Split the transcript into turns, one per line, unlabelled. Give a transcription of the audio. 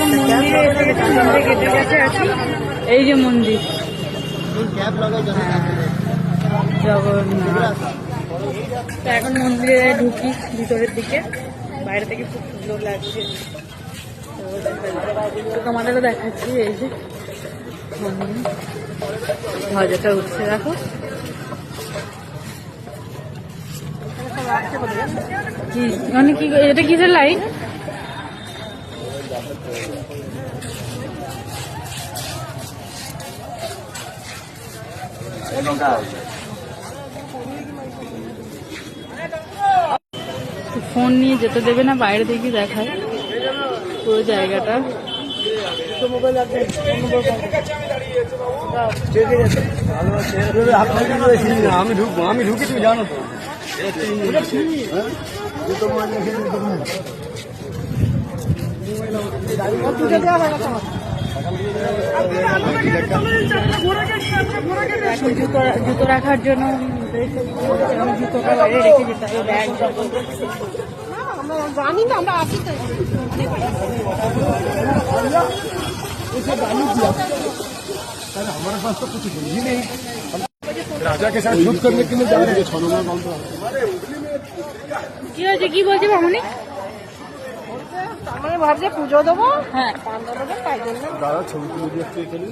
এখন মন্দিরে এসে গেছে, মন্দিরে গেটের কাছে আছি। এই যে মন্দির জগন্নাথ। তো এখন মন্দিরে ঢুকি ভিতরের দিকে, বাইরে থেকে খুব সুন্দর লাগছে। তো তোমাদেরও দেখাচ্ছি। এই যে মন্দির, ধ্বজাটা উঠছে দেখো। কি মানে কি এটা কিসের লাইন? ফোন নিয়ে যেতে দেবে না, বাইরে থেকে দেখায় পুরো জায়গাটা।
আমি ঢুকবো, আমি ঢুকি, তুমি জানো তো।
জুতো রাখার জন্য জুতোটা বাইরে রেখে যেতে হবে, ব্যাগ
জানি তো আমরা আসি তো।
हमारे पास तो कुछ ही नहीं, राजा के साथ युद्ध करने के लिए जा रहे हैं।
কি হয়েছে, কি বলছে মামনি?
মানে ভাবছে পুজো দেবো,
হ্যাঁ
পান্ডা দেবো, তাই জন্য
दादा छवि तुले